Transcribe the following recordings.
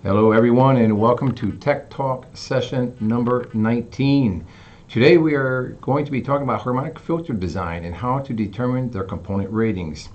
Hello everyone and welcome to Tech Talk session number 19. Today we are going to be talking about harmonic filter design and how to determine their component ratings.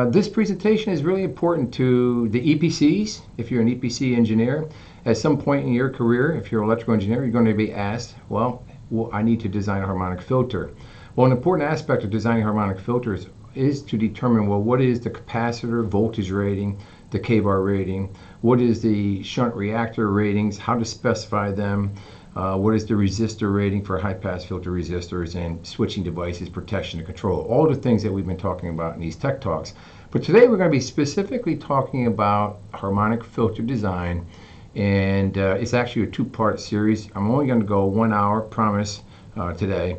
This presentation is really important to the EPCs. If you're an EPC engineer, at some point in your career, if you're an electrical engineer, you're going to be asked, well, I need to design a harmonic filter. Well, an important aspect of designing harmonic filters is to determine, well, what is the capacitor voltage rating, the kVAR rating, what is the shunt reactor ratings, how to specify them, what is the resistor rating for high-pass filter resistors and switching devices, protection and control, all the things that we've been talking about in these tech talks. But today we're going to be specifically talking about harmonic filter design, and it's actually a two-part series. I'm only going to go 1 hour, promise, today,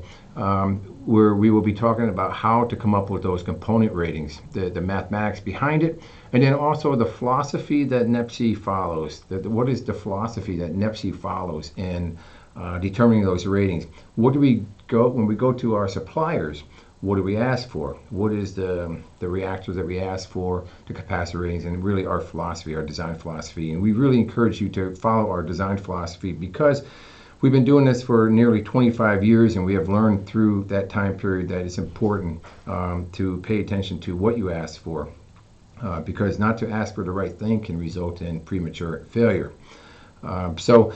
where we will be talking about how to come up with those component ratings, the mathematics behind it, and then also the philosophy that NEPSI follows. What is the philosophy that NEPSI follows in determining those ratings? What do we go when we go to our suppliers? What do we ask for? What is the reactors that we ask for, the capacitor ratings, and really our philosophy, our design philosophy. And we really encourage you to follow our design philosophy because we've been doing this for nearly 25 years, and we have learned through that time period that it's important to pay attention to what you ask for, because not to ask for the right thing can result in premature failure. So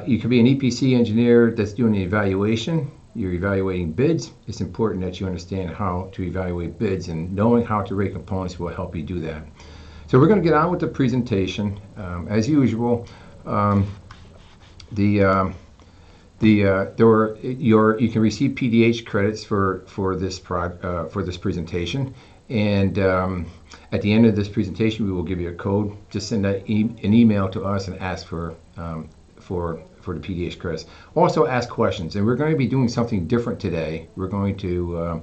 you could be an EPC engineer that's doing an evaluation. You're evaluating bids. It's important that you understand how to evaluate bids, and knowing how to rate components will help you do that. So we're going to get on with the presentation. As usual, you can receive PDH credits for this presentation, and at the end of this presentation we will give you a code. Just send an email to us and ask for the PDH credits. Also ask questions, and we're going to be doing something different today. We're going to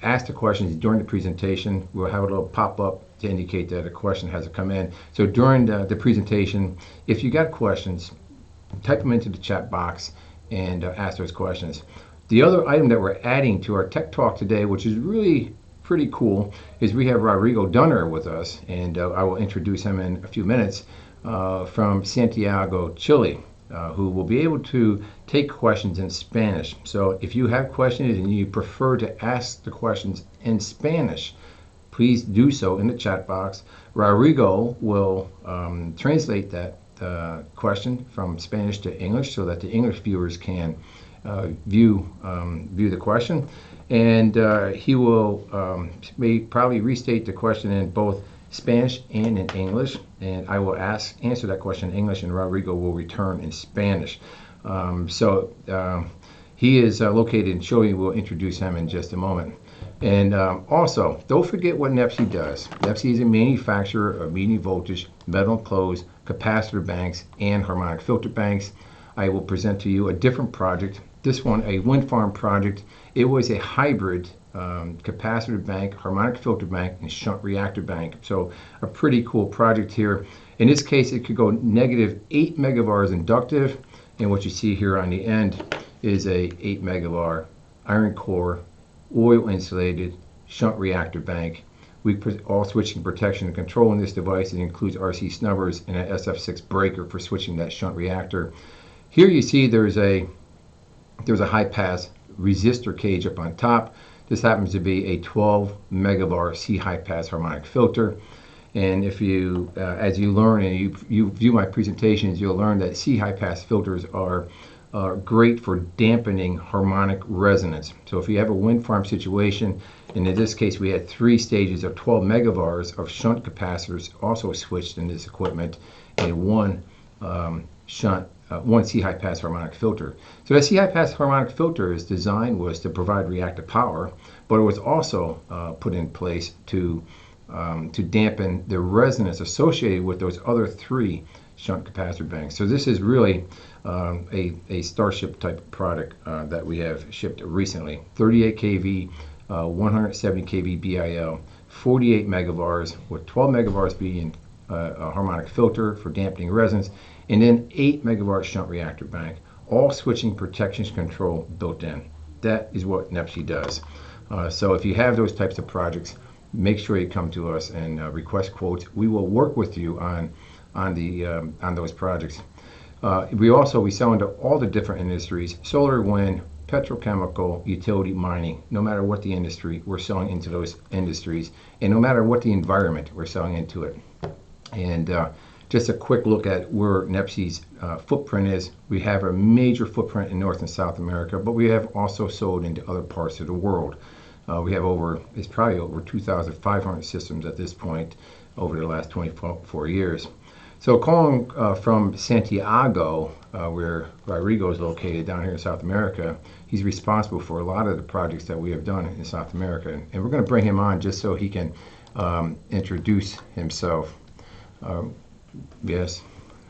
ask the questions during the presentation. We'll have a little pop-up to indicate that a question has to come in. So during the presentation, if you got questions, type them into the chat box and ask those questions. The other item that we're adding to our tech talk today, which is really pretty cool, is we have Rodrigo Dunner with us, and I will introduce him in a few minutes, from Santiago, Chile, who will be able to take questions in Spanish. So if you have questions and you prefer to ask the questions in Spanish, please do so in the chat box. Rodrigo will translate that question from Spanish to English so that the English viewers can view the question, and he will probably restate the question in both Spanish and in English, and I will answer that question in English, and Rodrigo will return in Spanish. He is located in Chile. We'll introduce him in just a moment. And also, don't forget what NEPSI does. NEPSI is a manufacturer of medium voltage, metal enclosed capacitor banks and harmonic filter banks. I will present to you a different project. This one, a wind farm project. It was a hybrid capacitor bank, harmonic filter bank, and shunt reactor bank. So a pretty cool project here. In this case, it could go negative 8 megavars inductive, and what you see here on the end is a 8 megavar iron core, oil insulated shunt reactor bank. We put all switching protection and control in this device. It includes RC snubbers and an SF6 breaker for switching that shunt reactor. Here you see there's a high pass resistor cage up on top. This happens to be a 12 megavar C high pass harmonic filter. And if you, as you learn and you view my presentations, you'll learn that C high pass filters are great for dampening harmonic resonance. So if you have a wind farm situation, and in this case we had 3 stages of 12 megavars of shunt capacitors also switched in this equipment, and one C high pass harmonic filter. So that C high pass harmonic filter's design was to provide reactive power, but it was also put in place to dampen the resonance associated with those other 3 shunt capacitor banks. So this is really a Starship type product that we have shipped recently. 38 kV, 170 kV BIL, 48 megavars, with 12 megavars being a harmonic filter for dampening resonance, and then 8 megavar shunt reactor bank, all switching protection control built in. That is what NEPSI does. So if you have those types of projects, make sure you come to us and request quotes. We will work with you on on those projects. We sell into all the different industries: solar, wind, petrochemical, utility, mining. No matter what the industry, we're selling into those industries, and no matter what the environment, we're selling into it. And just a quick look at where NEPSI's footprint is. We have a major footprint in North and South America, but we have also sold into other parts of the world. We have it's probably over 2,500 systems at this point over the last 24 years. So calling from Santiago, where Rodrigo is located down here in South America, he's responsible for a lot of the projects that we have done in South America. And we're going to bring him on just so he can introduce himself. Yes.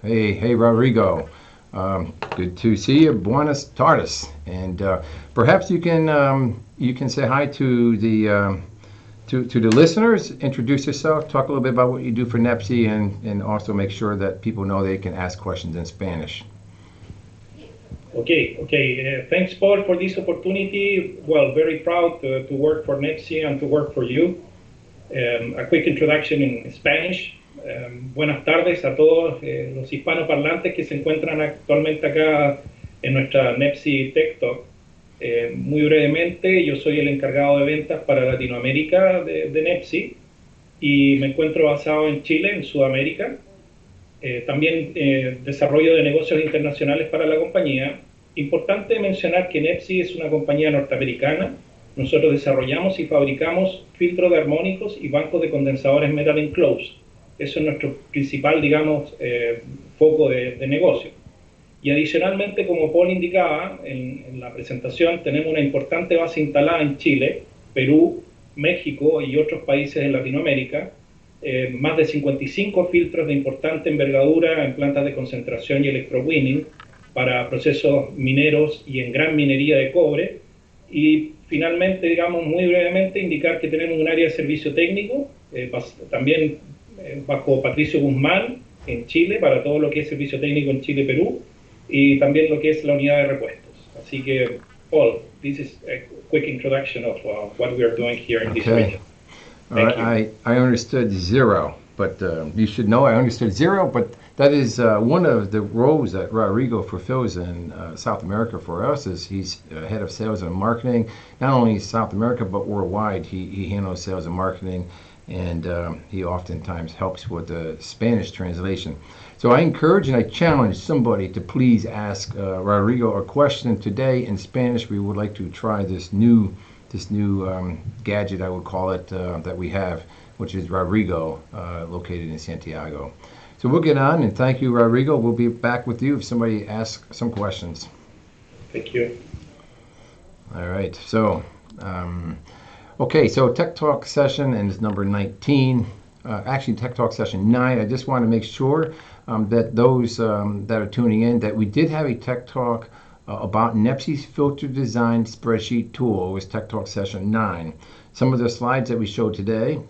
Hey, Rodrigo. Good to see you. Buenas tardes. And perhaps you can say hi to the listeners, introduce yourself, talk a little bit about what you do for NEPSI, and also make sure that people know they can ask questions in Spanish. Okay. Thanks, Paul, for this opportunity. Well, very proud to work for NEPSI and to work for you. A quick introduction in Spanish. Buenas tardes a todos los hispanoparlantes que se encuentran actualmente acá en nuestra NEPSI Tech Talk. Muy brevemente, yo soy el encargado de ventas para Latinoamérica de NEPSI y me encuentro basado en Chile, en Sudamérica. También desarrollo de negocios internacionales para la compañía. Importante mencionar que NEPSI es una compañía norteamericana. Nosotros desarrollamos y fabricamos filtros de armónicos y bancos de condensadores metal enclosed. Eso es nuestro principal, digamos, foco de negocio. Y adicionalmente, como Paul indicaba en la presentación, tenemos una importante base instalada en Chile, Perú, México y otros países en Latinoamérica. Más de 55 filtros de importante envergadura en plantas de concentración y electrowinning para procesos mineros y en gran minería de cobre. Y finalmente, digamos muy brevemente, indicar que tenemos un área de servicio técnico, también bajo Patricio Guzmán en Chile, para todo lo que es servicio técnico en Chile y Perú, y también lo que es la unidad de repuestos. Así que, Paul, this is a quick introduction of what we are doing here in this region. I understood zero, but you should know I understood zero, but that is one of the roles that Rodrigo fulfills in South America for us. Is he's head of sales and marketing, not only South America, but worldwide. He handles sales and marketing, and he oftentimes helps with the Spanish translation. So I encourage and I challenge somebody to please ask Rodrigo a question today in Spanish. We would like to try this new gadget, I would call it, that we have, which is Rodrigo, located in Santiago. So we'll get on, and thank you, Rodrigo. We'll be back with you if somebody asks some questions. Thank you. All right. So, okay. So Tech Talk session, and it's number 19. Actually, Tech Talk session 9. I just want to make sure that those that are tuning in, that we did have a Tech Talk about NEPSI's filter design spreadsheet tool. It was Tech Talk session 9. Some of the slides that we showed today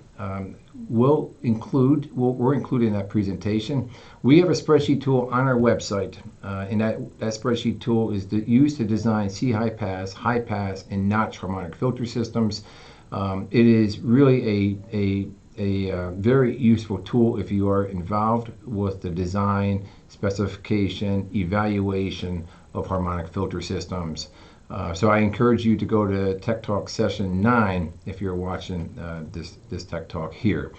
were included in that presentation. We have a spreadsheet tool on our website, and that spreadsheet tool is used to design C-high pass, and notch harmonic filter systems. It is really a very useful tool if you are involved with the design, specification, evaluation of harmonic filter systems. So I encourage you to go to Tech Talk session 9 if you're watching this Tech Talk here.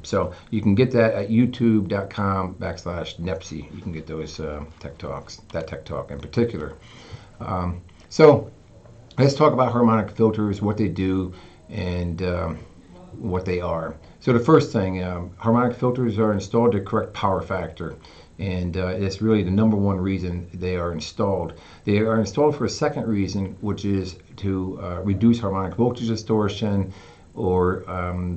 So you can get that at youtube.com/NEPSI. You can get those Tech Talks, that Tech Talk in particular. So let's talk about harmonic filters, what they do, and what they are. So the first thing, harmonic filters are installed to correct power factor. And it's really the number one reason they are installed. They are installed for a second reason, which is to reduce harmonic voltage distortion, or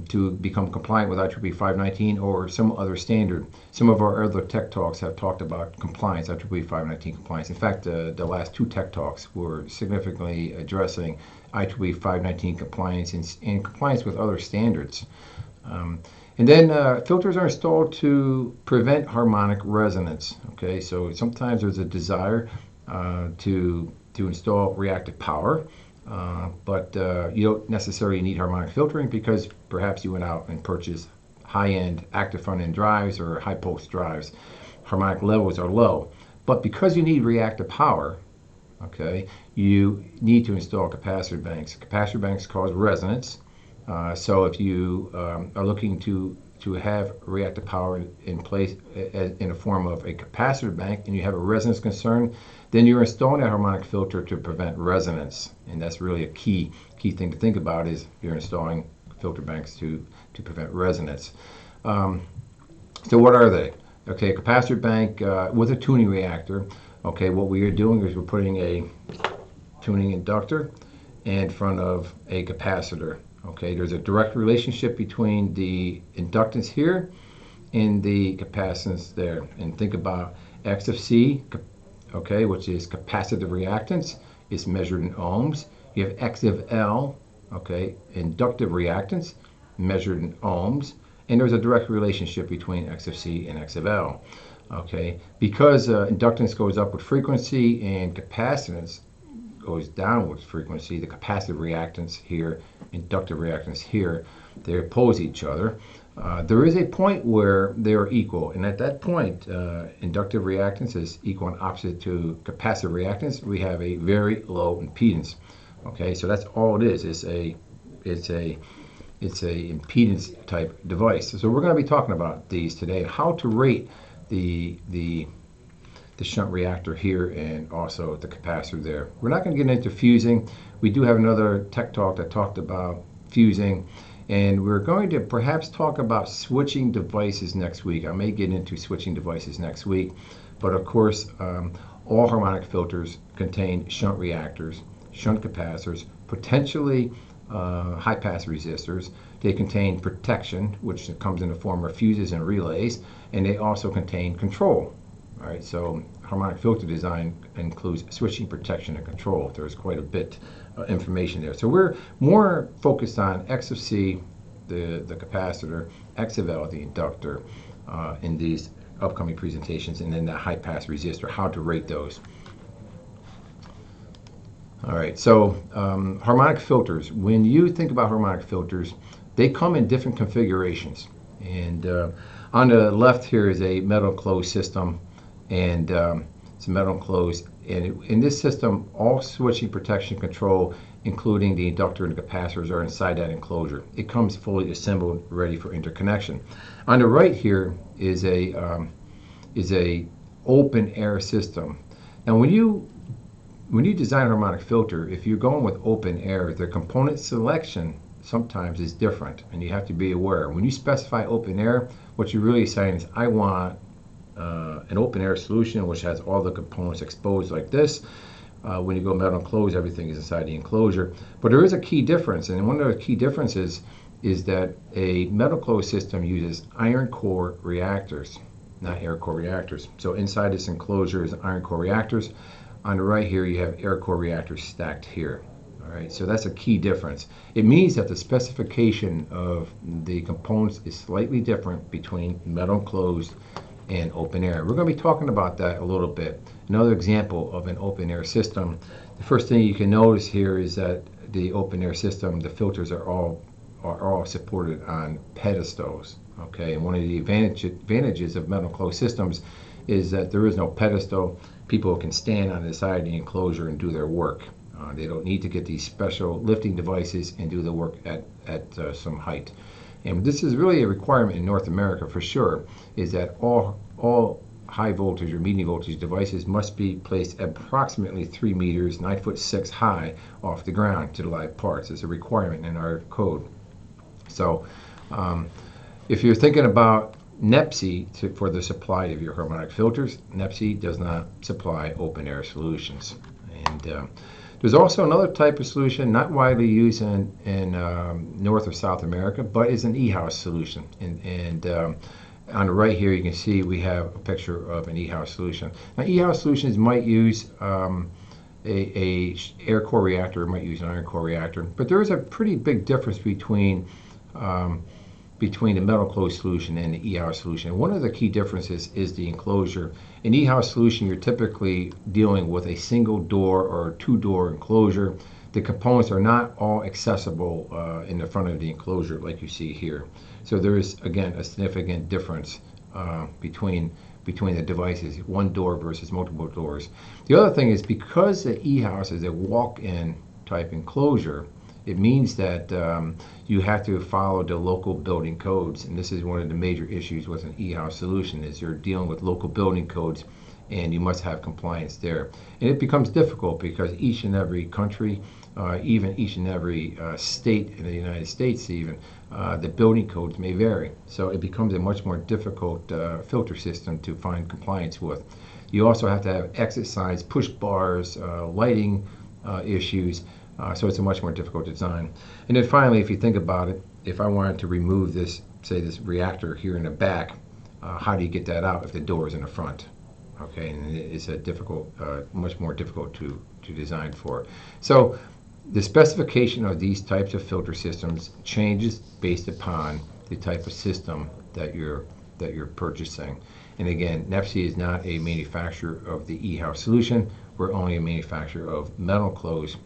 to become compliant with IEEE 519 or some other standard. Some of our other Tech Talks have talked about compliance, IEEE 519 compliance. In fact, the last 2 Tech Talks were significantly addressing IEEE 519 compliance and compliance with other standards. And then filters are installed to prevent harmonic resonance. Okay, so sometimes there's a desire to install reactive power, but you don't necessarily need harmonic filtering because perhaps you went out and purchased high-end active front-end drives or high-pulse drives. Harmonic levels are low. But because you need reactive power, okay, you need to install capacitor banks. Capacitor banks cause resonance. So if you are looking to have reactive power in place in the form of a capacitor bank and you have a resonance concern, then you're installing a harmonic filter to prevent resonance. And that's really a key thing to think about, is you're installing filter banks to prevent resonance. So what are they? Okay, a capacitor bank with a tuning reactor. Okay, what we are doing is we're putting a tuning inductor in front of a capacitor. Okay, there's a direct relationship between the inductance here and the capacitance there. And think about X of C, okay, which is capacitive reactance, is measured in ohms. You have X of L, okay, inductive reactance, measured in ohms. And there's a direct relationship between X of C and X of L. Okay, because inductance goes up with frequency and capacitance goes down with frequency, the capacitive reactance here, inductive reactance here, they oppose each other. There is a point where they are equal, and at that point, inductive reactance is equal and opposite to capacitive reactance. We have a very low impedance. Okay, so that's all it is. It's a impedance type device. So we're going to be talking about these today, how to rate the shunt reactor here and also the capacitor there. We're not going to get into fusing. We do have another tech talk that talked about fusing, and we're going to perhaps talk about switching devices next week. I may get into switching devices next week, but of course all harmonic filters contain shunt reactors, shunt capacitors, potentially high pass resistors. They contain protection, which comes in the form of fuses and relays, and they also contain control. All right, so harmonic filter design includes switching, protection, and control. There's quite a bit of information there. So we're more focused on X of C, the capacitor, X of L, the inductor, in these upcoming presentations, and then the high pass resistor, how to rate those. All right, so harmonic filters. When you think about harmonic filters, they come in different configurations. And on the left here is a metal enclosed system, and it's a metal enclosed. And in this system, all switching, protection, control, including the inductor and the capacitors, are inside that enclosure. It comes fully assembled, ready for interconnection. On the right here is a open air system. Now, when you design a harmonic filter, if you're going with open air, the component selection sometimes is different, and you have to be aware. When you specify open air, what you're really saying is, I want an open air solution which has all the components exposed like this. When you go metal enclosed, everything is inside the enclosure. But there is a key difference, and one of the key differences is that a metal closed system uses iron core reactors, not air core reactors. So inside this enclosure is iron core reactors. On the right here, you have air core reactors stacked here. All right, so that's a key difference. It means that the specification of the components is slightly different between metal enclosed and open air. We're going to be talking about that a little bit. Another example of an open air system. The first thing you can notice here is that the open air system, the filters are all supported on pedestals. Okay, and one of the advantages of metal enclosed systems is that there is no pedestal. People can stand on the side of the enclosure and do their work. They don't need to get these special lifting devices and do the work at some height. And this is really a requirement in North America for sure, is that all high voltage or medium voltage devices must be placed approximately 3 meters, 9'6" high off the ground to the live parts. It's a requirement in our code. So if you're thinking about NEPSI for the supply of your harmonic filters, NEPSI does not supply open air solutions. And there's also another type of solution not widely used in North or South America, but is an e-house solution. And on the right here, you can see we have a picture of an e-house solution. Now, e-house solutions might use a air core reactor, might use an iron core reactor, but there is a pretty big difference between the metal closed solution and the e-house solution. One of the key differences is the enclosure. In e-house solution, you're typically dealing with a single door or two-door enclosure. the components are not all accessible in the front of the enclosure like you see here. So there is, again, a significant difference between the devices, one door versus multiple doors. The other thing is, because the e-house is a walk-in type enclosure, it means that you have to follow the local building codes, and this is one of the major issues with an e-house solution, is you're dealing with local building codes, and you must have compliance there. And it becomes difficult because each and every country, even each and every state in the United States even, the building codes may vary. So it becomes a much more difficult filter system to find compliance with. You also have to have exit signs, push bars, lighting issues, so it's a much more difficult design. And then finally, if you think about it, if I wanted to remove this, say this reactor here in the back, how do you get that out if the door is in the front? Okay, and it's a difficult, much more difficult to design for. So the specification of these types of filter systems changes based upon the type of system that you're purchasing. And again, NEPSI is not a manufacturer of the e-house solution. We're only a manufacturer of metal closed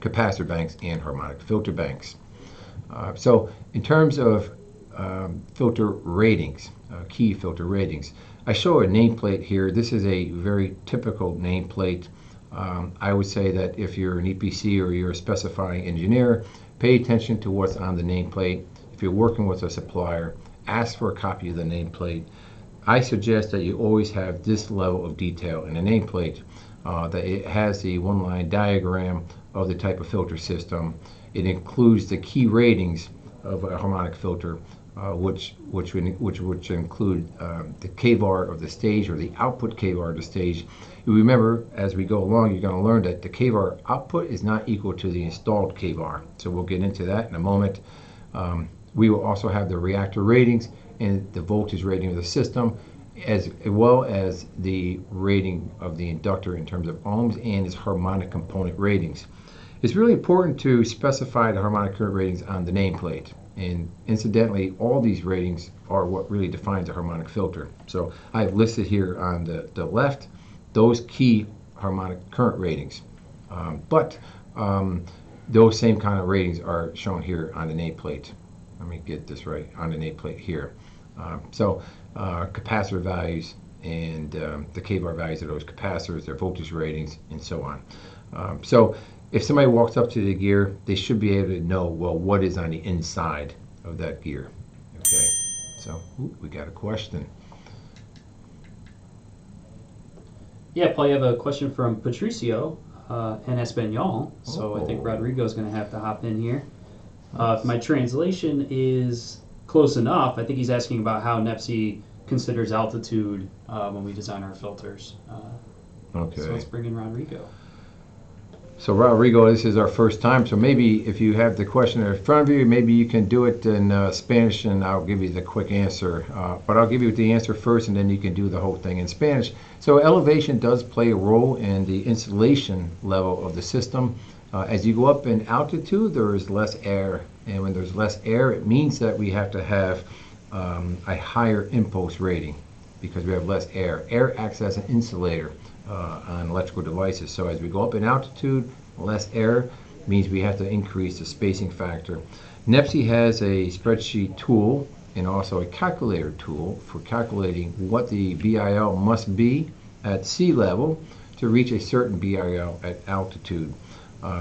capacitor banks and harmonic filter banks. So in terms of filter ratings, key filter ratings, I show a nameplate here. This is a very typical nameplate. I would say that if you're an EPC or you're a specifying engineer, pay attention to what's on the nameplate. If you're working with a supplier, ask for a copy of the nameplate. I suggest that you always have this level of detail in the nameplate, that it has the one-line diagram of the type of filter system. It includes the key ratings of a harmonic filter, which would include the kVAR of the stage, or the output kVAR of the stage. You remember, as we go along, you're going to learn that the kVAR output is not equal to the installed kVAR. So we'll get into that in a moment. We will also have the reactor ratings and the voltage rating of the system, as well as the rating of the inductor in terms of ohms and its harmonic component ratings. It's really important to specify the harmonic current ratings on the nameplate. And incidentally, all these ratings are what really defines a harmonic filter. So I've listed here on the left those key harmonic current ratings. But those same kind of ratings are shown here on the nameplate. Let me get this right, on the nameplate here. Capacitor values and the kVAR values of those capacitors, their voltage ratings, and so on. So if somebody walks up to the gear, they should be able to know, well, what is on the inside of that gear. Okay, so we got a question. Yeah, Paul, you have a question from Patricio in Espanol, so I think Rodrigo's going to have to hop in here. If my translation is close enough, I think he's asking about how NEPSI considers altitude when we design our filters. Okay. So let's bring in Rodrigo. So Rodrigo, this is our first time, so maybe if you have the question in front of you, maybe you can do it in Spanish and I'll give you the quick answer. But I'll give you the answer first and then you can do the whole thing in Spanish. So elevation does play a role in the insulation level of the system. As you go up in altitude, there is less air. And when there's less air, it means that we have to have a higher impulse rating because we have less air. Air acts as an insulator on electrical devices. So as we go up in altitude, less air means we have to increase the spacing factor. NEPSI has a spreadsheet tool and also a calculator tool for calculating what the BIL must be at sea level to reach a certain BIL at altitude.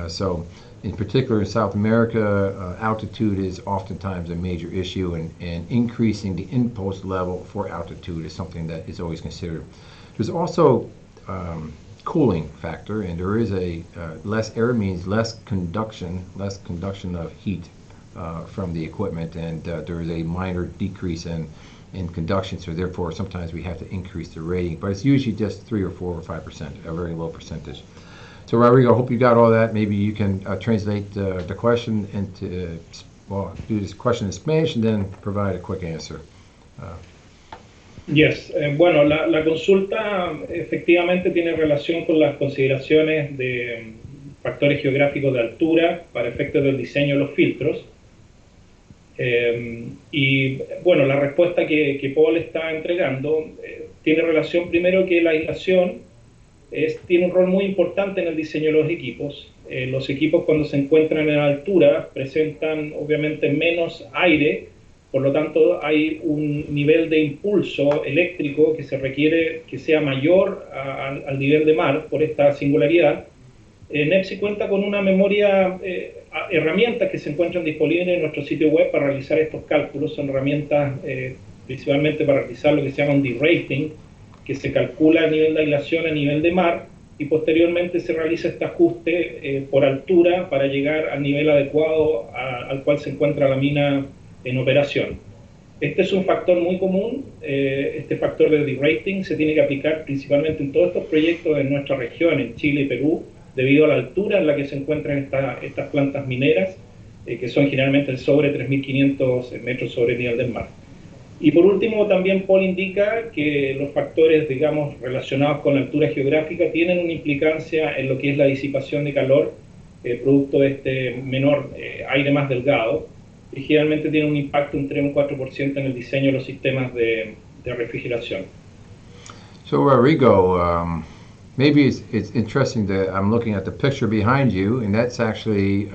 So in particular in South America, altitude is oftentimes a major issue, and increasing the impulse level for altitude is something that is always considered. There's also cooling factor, and there is a less air means less conduction of heat from the equipment, and there is a minor decrease in conduction, so therefore sometimes we have to increase the rating, but it's usually just 3 or 4 or 5%, a very low percentage. So Rodrigo, I hope you got all that. Maybe you can translate the question into, do this question in Spanish and then provide a quick answer. Yes, bueno, la consulta efectivamente tiene relación con las consideraciones de factores geográficos de altura para efectos del diseño de los filtros. Y bueno, la respuesta que Paul está entregando tiene relación primero que la aislación tiene un rol muy importante en el diseño de los equipos. los equipos cuando se encuentran en altura presentan obviamente menos aire, por lo tanto hay un nivel de impulso eléctrico que se requiere que sea mayor al nivel de mar por esta singularidad. NEPSI cuenta con una memoria, herramientas que se encuentran disponibles en nuestro sitio web para realizar estos cálculos. Son herramientas principalmente para realizar lo que se llama un derating, que se calcula el nivel de aislación a nivel de mar y posteriormente se realiza este ajuste por altura para llegar al nivel adecuado al cual se encuentra la mina en operación. Este es un factor muy común. Este factor de derating se tiene que aplicar principalmente en todos estos proyectos en nuestra región, en Chile y Perú, debido a la altura en la que se encuentran estas plantas mineras, que son generalmente sobre 3.500 metros sobre el nivel del mar. Y por último, también Paul indica que los factores, digamos, relacionados con la altura geográfica tienen una implicancia en lo que es la disipación de calor, producto de este menor aire más delgado, y generalmente tiene un impacto entre un 4% en el diseño de los sistemas de refrigeración. So Rodrigo, maybe it's interesting that I'm looking at the picture behind you, and that's actually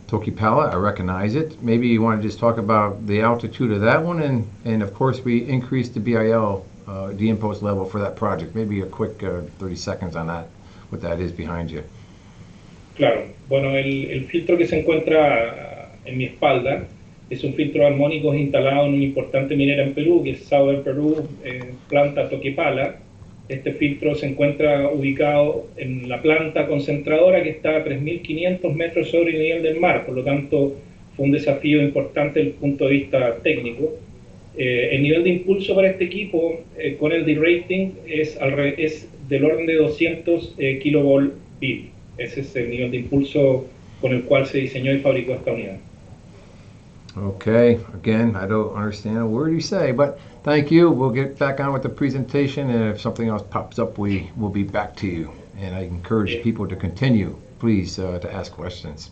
Tokipala. I recognize it. Maybe you want to just talk about the altitude of that one, and of course we increased the BIL, the impulse level for that project. Maybe a quick 30 seconds on that, what that is behind you. Claro, bueno, el filtro que se encuentra en mi espalda es un filtro armónico instalado en una importante minera en Perú, que es Southern Perú, planta Tokipala. Este filtro se encuentra ubicado en la planta concentradora que está a 3.500 metros sobre el nivel del mar, por lo tanto fue un desafío importante desde el punto de vista técnico. El nivel de impulso para este equipo con el derating es del orden de 200 kilovolt bit. Ese es el nivel de impulso con el cual se diseñó y fabricó esta unidad. Okay, again, I don't understand a word you say, but thank you. We'll get back on with the presentation, and if something else pops up, we will be back to you. And I encourage people to continue, please, to ask questions.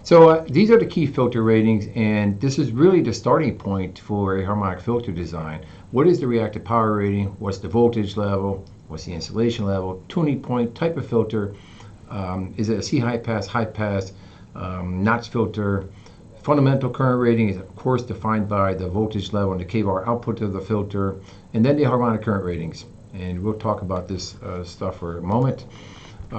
So these are the key filter ratings, and this is really the starting point for a harmonic filter design. What is the reactive power rating? What's the voltage level? What's the insulation level? Tuning point, type of filter. Is it a C high pass, notch filter? Fundamental current rating is, of course, defined by the voltage level and the kVAR output of the filter, and then the harmonic current ratings. And we'll talk about this stuff for a moment.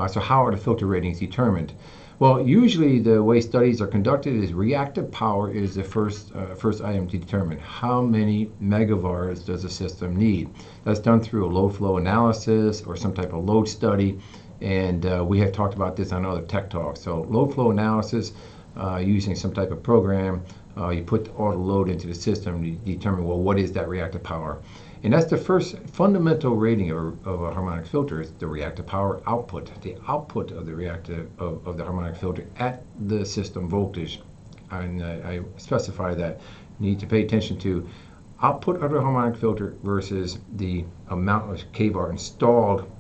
So how are the filter ratings determined? Well, usually the way studies are conducted is reactive power is the first item to determine. How many megavars does the system need? That's done through a load flow analysis or some type of load study, and we have talked about this on other tech talks. So load flow analysis, using some type of program, you put all the load into the system, you determine, well, what is that reactive power? And that's the first fundamental rating of a harmonic filter, is the reactive power output, the output of the harmonic filter at the system voltage. And I specify that you need to pay attention to output of the harmonic filter versus the amount of kVAR installed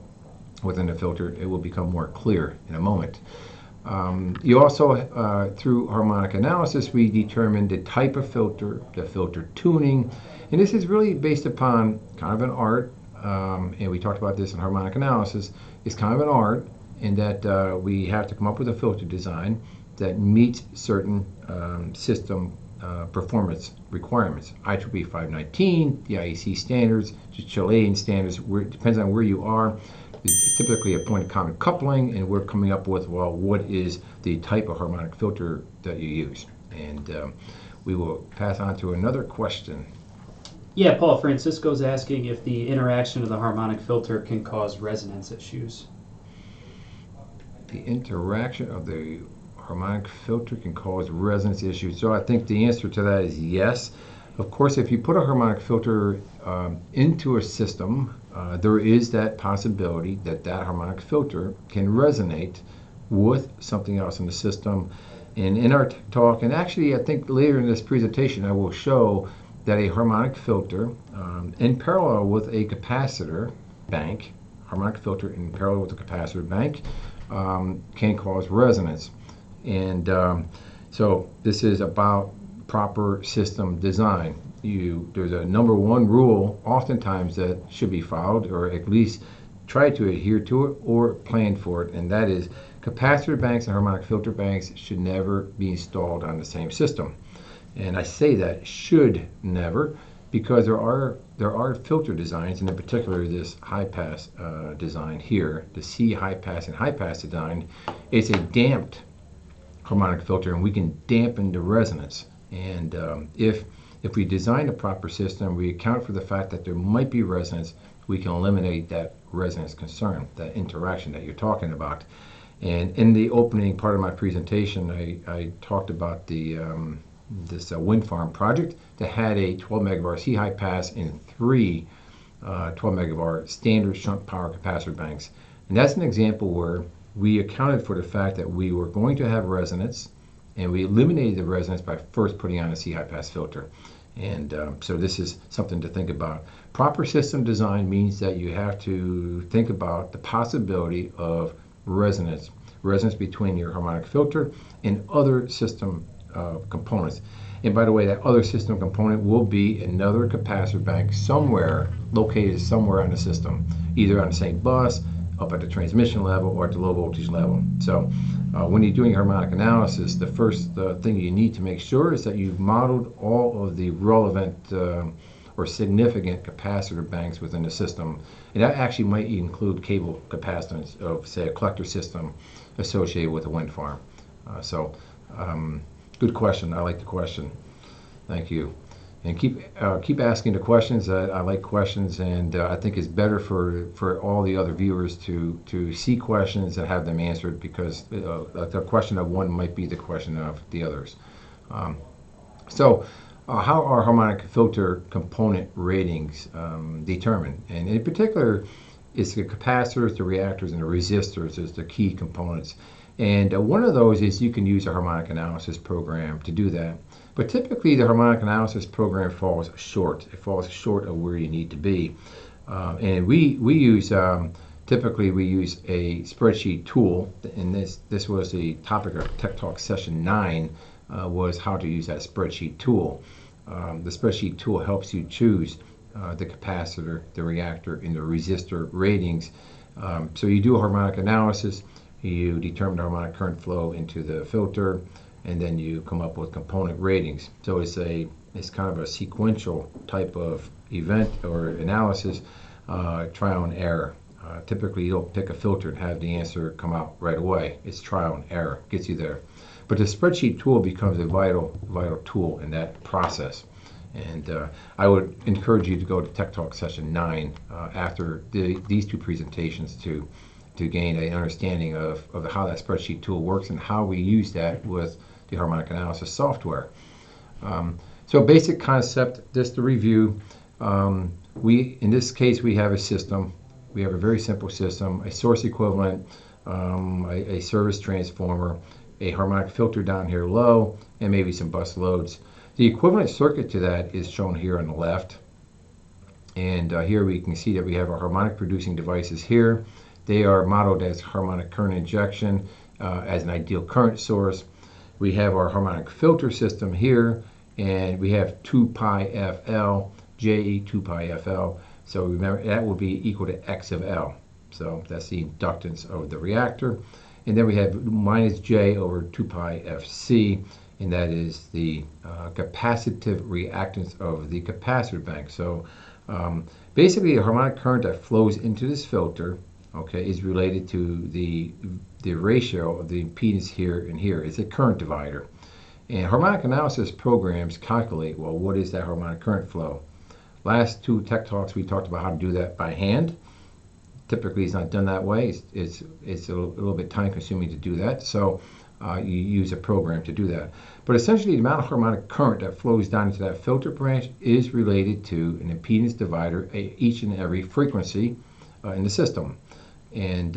within the filter. It will become more clear in a moment. You also, through harmonic analysis, we determine the type of filter, the filter tuning, and this is really based upon kind of an art, and we talked about this in harmonic analysis. It's kind of an art in that we have to come up with a filter design that meets certain system performance requirements. IEEE 519, the IEC standards, the Chilean standards, it depends on where you are. It's typically a point of common coupling, and we're coming up with, well, what is the type of harmonic filter that you use? And we will pass on to another question. Yeah, Paul, Francisco's asking if the interaction of the harmonic filter can cause resonance issues. The interaction of the harmonic filter can cause resonance issues. So I think the answer to that is yes. Of course, if you put a harmonic filter into a system, there is that possibility that that harmonic filter can resonate with something else in the system. And in our talk, and actually I think later in this presentation, I will show that a harmonic filter in parallel with a capacitor bank, harmonic filter in parallel with a capacitor bank, can cause resonance. And so this is about proper system design. There's a number one rule oftentimes that should be followed, or at least try to adhere to it or plan for it, and that is capacitor banks and harmonic filter banks should never be installed on the same system. And I say that should never because there are filter designs, and in particular this high pass design here, the C high pass and high pass design. It's a damped harmonic filter, and we can dampen the resonance. And if we design a proper system, we account for the fact that there might be resonance, we can eliminate that resonance concern, that interaction that you're talking about. And in the opening part of my presentation, I talked about this wind farm project that had a 12 megavar C high pass and 3 12 megavar standard shunt power capacitor banks. And that's an example where we accounted for the fact that we were going to have resonance, and we eliminated the resonance by first putting on a C high pass filter. And so this is something to think about. Proper system design means that you have to think about the possibility of resonance between your harmonic filter and other system components. And by the way, that other system component will be another capacitor bank somewhere, located somewhere on the system, either on the same bus, up at the transmission level, or at the low voltage level. So when you're doing harmonic analysis, the first thing you need to make sure is that you've modeled all of the relevant or significant capacitor banks within the system. And that actually might include cable capacitance of, say, a collector system associated with a wind farm. Good question. I like the question. Thank you. And keep asking the questions. I like questions, and I think it's better for all the other viewers to see questions and have them answered, because the question of one might be the question of the others. How are harmonic filter component ratings determined? And in particular, it's the capacitors, the reactors, and the resistors as the key components. And one of those is you can use a harmonic analysis program to do that. But typically the harmonic analysis program falls short. It falls short of where you need to be. And we use, typically we use a spreadsheet tool. And this was the topic of Tech Talk session 9, was how to use that spreadsheet tool. The spreadsheet tool helps you choose the capacitor, the reactor, and the resistor ratings. So you do a harmonic analysis, you determine the harmonic current flow into the filter, and then you come up with component ratings. So it's kind of a sequential type of event or analysis, trial and error. Typically you don't pick a filter and have the answer come out right away. It's trial and error, gets you there. But the spreadsheet tool becomes a vital tool in that process. And I would encourage you to go to Tech Talk session 9 after these two presentations to gain an understanding of how that spreadsheet tool works and how we use that with the harmonic analysis software. So basic concept, just to review, in this case we have a system. We have a very simple system, a source equivalent, a service transformer, a harmonic filter down here low, and maybe some bus loads. The equivalent circuit to that is shown here on the left. And here we can see that we have our harmonic producing devices here. They are modeled as harmonic current injection as an ideal current source. We have our harmonic filter system here, and we have 2 pi FL, JE 2 pi FL. So remember, that will be equal to X of L. So that's the inductance of the reactor. And then we have minus J over 2 pi FC, and that is the capacitive reactance of the capacitor bank. So basically, the harmonic current that flows into this filter, okay, is related to the ratio of the impedance here and here. It's a current divider. And harmonic analysis programs calculate, well, what is that harmonic current flow? Last 2 Tech Talks, we talked about how to do that by hand. Typically, it's not done that way. It's a little bit time consuming to do that. So you use a program to do that. But essentially, the amount of harmonic current that flows down into that filter branch is related to an impedance divider, each and every frequency in the system. And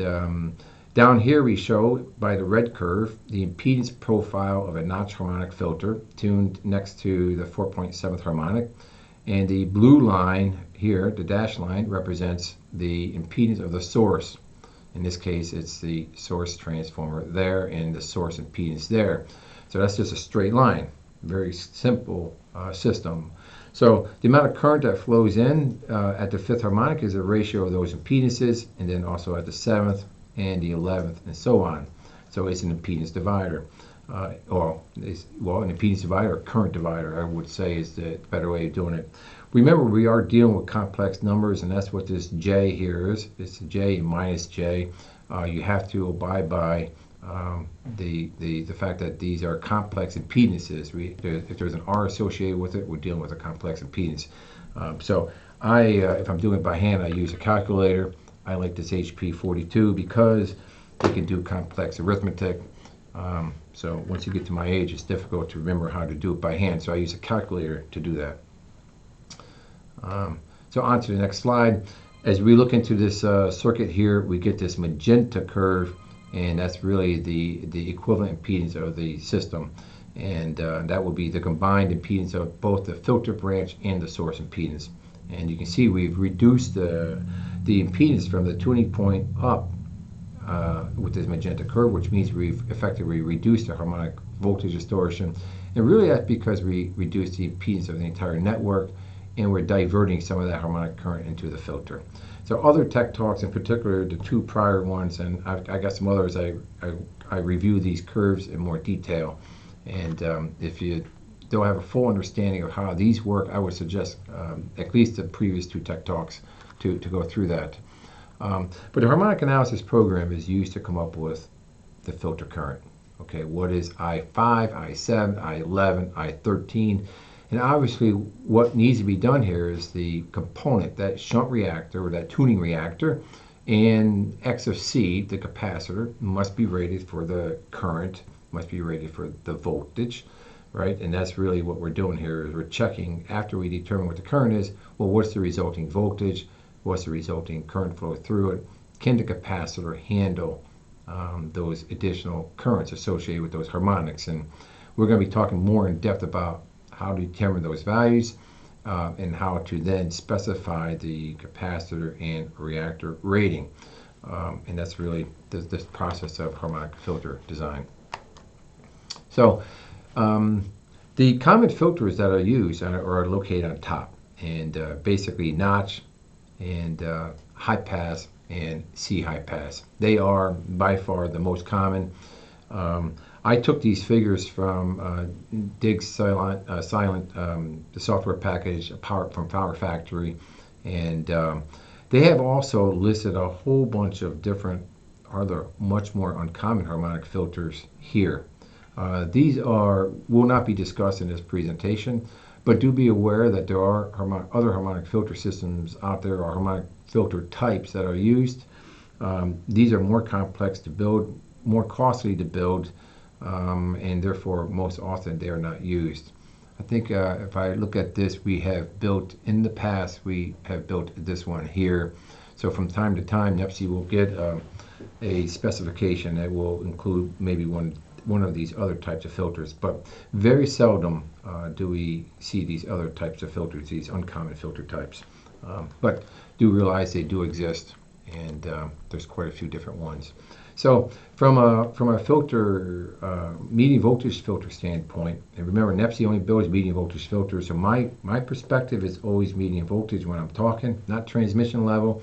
down here we show by the red curve the impedance profile of a notch harmonic filter tuned next to the 4.7th harmonic. And the blue line here, the dashed line, represents the impedance of the source. In this case, it's the source transformer there and the source impedance there. So that's just a straight line. Very simple system. So the amount of current that flows in at the 5th harmonic is a ratio of those impedances, and then also at the 7th and the 11th and so on. So it's an impedance divider. An impedance divider or current divider, I would say, is the better way of doing it. Remember, we are dealing with complex numbers, and that's what this J here is. It's J and minus J. You have to abide by the fact that these are complex impedances. If there's an R associated with it, we're dealing with a complex impedance. So if I'm doing it by hand, I use a calculator. I like this HP 42 because it can do complex arithmetic. So once you get to my age, it's difficult to remember how to do it by hand. So I use a calculator to do that. So on to the next slide. As we look into this circuit here, we get this magenta curve, and that's really the equivalent impedance of the system. And that will be the combined impedance of both the filter branch and the source impedance. And you can see we've reduced the impedance from the tuning point up with this magenta curve, which means we've effectively reduced the harmonic voltage distortion. And really that's because we reduced the impedance of the entire network, and we're diverting some of that harmonic current into the filter. So other tech talks, in particular the two prior ones, and I got some others, I review these curves in more detail. And if you don't have a full understanding of how these work, I would suggest at least the previous two tech talks to go through that. But the harmonic analysis program is used to come up with the filter current. Okay, what is I5, I7, I11, I13? And obviously what needs to be done here is the component, that shunt reactor or that tuning reactor, and X of C, the capacitor, must be rated for the current, must be rated for the voltage, right? And that's really what we're doing here, is we're checking after we determine what the current is, well, what's the resulting voltage? What's the resulting current flow through it? Can the capacitor handle those additional currents associated with those harmonics? And we're going to be talking more in depth about how to determine those values and how to then specify the capacitor and reactor rating. And that's really this process of harmonic filter design. So the common filters that are used are located on top, and basically notch and high pass and C high pass. They are by far the most common. I took these figures from Dig Silent, the software package from Power Factory, and they have also listed a whole bunch of different, much more uncommon harmonic filters here. These will not be discussed in this presentation, but do be aware that there are other harmonic filter systems out there, or harmonic filter types that are used. These are more complex to build, more costly to build, and therefore most often they are not used. I think if I look at this, we have built in the past, we have built this one here. So from time to time, NEPSI will get a specification that will include maybe one of these other types of filters, but very seldom do we see these other types of filters, these uncommon filter types. But do realize they do exist, and there's quite a few different ones. So from a filter, medium voltage filter standpoint, and remember NEPSI only builds medium voltage filters, so my perspective is always medium voltage when I'm talking, not transmission level,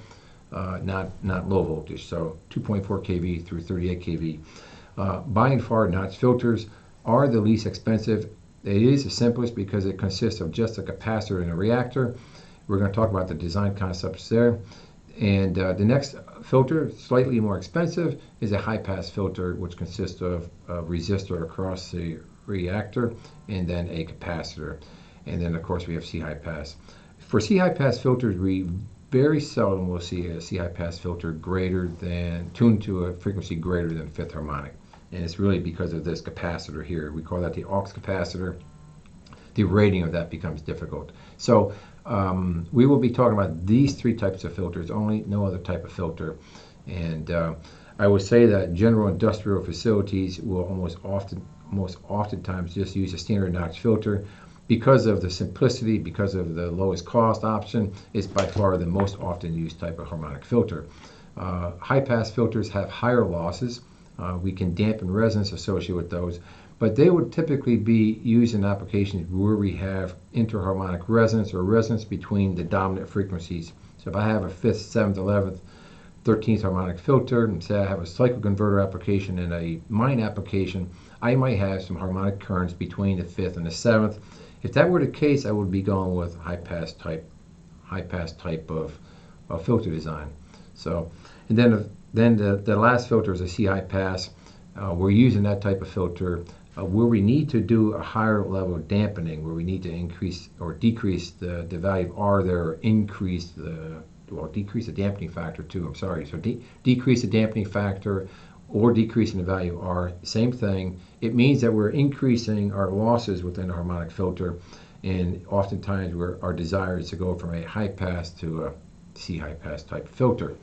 not low voltage, so 2.4 kV through 38 kV. By and far, notch filters are the least expensive. It is the simplest because it consists of just a capacitor and a reactor. We're going to talk about the design concepts there. And the next filter, slightly more expensive, is a high-pass filter, which consists of a resistor across the reactor and then a capacitor. And then, of course, we have C-high-pass. For C-high-pass filters, we very seldom will see a C-high-pass filter tuned to a frequency greater than 5th harmonic. And it's really because of this capacitor here. We call that the aux capacitor. The rating of that becomes difficult. So we will be talking about these three types of filters only, no other type of filter. And I would say that general industrial facilities will most oftentimes just use a standard notch filter because of the simplicity, because of the lowest cost option. It's by far the most often used type of harmonic filter. High pass filters have higher losses. We can dampen resonance associated with those, but they would typically be used in applications where we have interharmonic resonance or resonance between the dominant frequencies. So if I have a 5th, 7th, 11th, 13th harmonic filter, and say I have a cycle converter application and a mine application, I might have some harmonic currents between the 5th and the 7th. If that were the case, I would be going with high pass type of filter design. So, and then the last filter is a C high pass. We're using that type of filter where we need to do a higher level of dampening, where we need to increase or decrease the value of R there, or increase the, well, decrease the dampening factor too, I'm sorry. So decrease the dampening factor or decreasing the value of R, same thing. It means that we're increasing our losses within the harmonic filter, and oftentimes our desire is to go from a high pass to a C high pass type filter.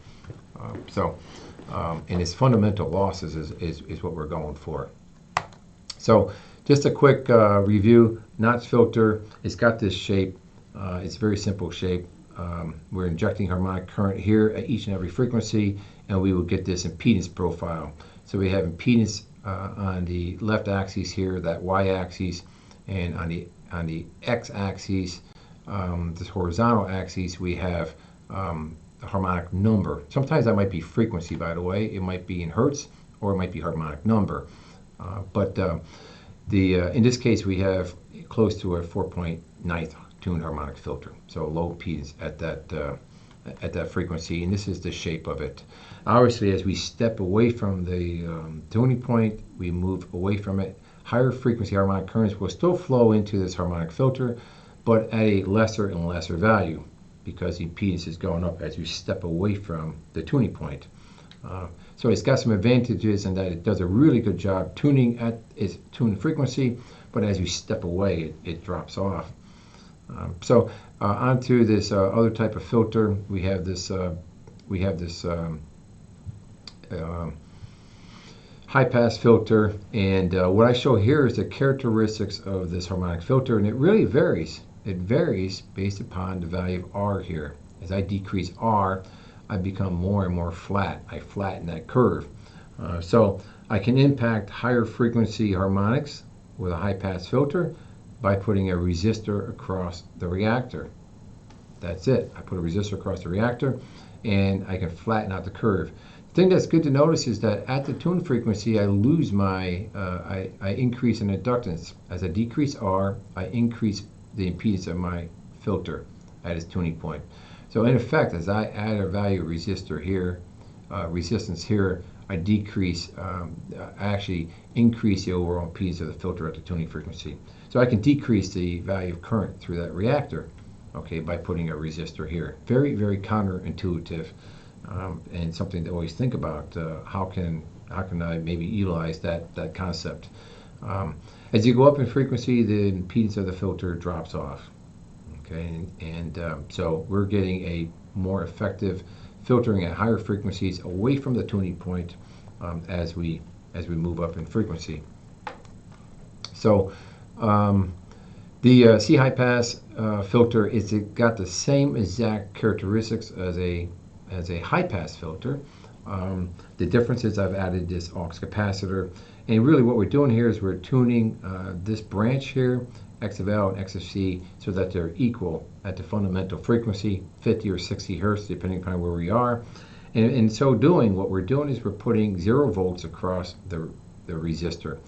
And its fundamental losses is what we're going for. So just a quick review. Notch filter, it's got this shape. It's a very simple shape. We're injecting harmonic current here at each and every frequency, and we will get this impedance profile. So we have impedance on the left axis here, that y-axis, and on the x-axis, this horizontal axis, we have the harmonic number. Sometimes that might be frequency, by the way. It might be in hertz, or it might be harmonic number. In this case, we have close to a 4.9th tuned harmonic filter, so low impedance at that frequency, and this is the shape of it. Obviously, as we step away from the tuning point, we move away from it. Higher frequency harmonic currents will still flow into this harmonic filter, but at a lesser and lesser value, because the impedance is going up as you step away from the tuning point. So it's got some advantages in that it does a really good job tuning at its tuned frequency, but as you step away, it drops off. Onto this other type of filter, we have this high pass filter, and what I show here is the characteristics of this harmonic filter, and it really varies. It varies based upon the value of R here. As I decrease R, I become more and more flat. I flatten that curve. So I can impact higher frequency harmonics with a high pass filter by putting a resistor across the reactor. That's it. I put a resistor across the reactor, and I can flatten out the curve. The thing that's good to notice is that at the tune frequency, I lose my, I increase in inductance. As I decrease R, I increase the impedance of my filter at its tuning point. So in effect, as I add a value of resistor here, resistance here, I decrease, I actually increase the overall impedance of the filter at the tuning frequency. So I can decrease the value of current through that reactor, okay, by putting a resistor here. Very, very counterintuitive, and something to always think about. How can I maybe utilize that concept? As you go up in frequency, the impedance of the filter drops off. Okay, and so we're getting a more effective filtering at higher frequencies away from the tuning point as we move up in frequency. So the C high pass filter got the same exact characteristics as a high pass filter. The difference is I've added this aux capacitor, and really what we're doing here is we're tuning this branch here, X of L and X of C, so that they're equal at the fundamental frequency, 50 or 60 hertz, depending upon where we are. And in so doing, what we're doing is we're putting 0 volts across the resistor.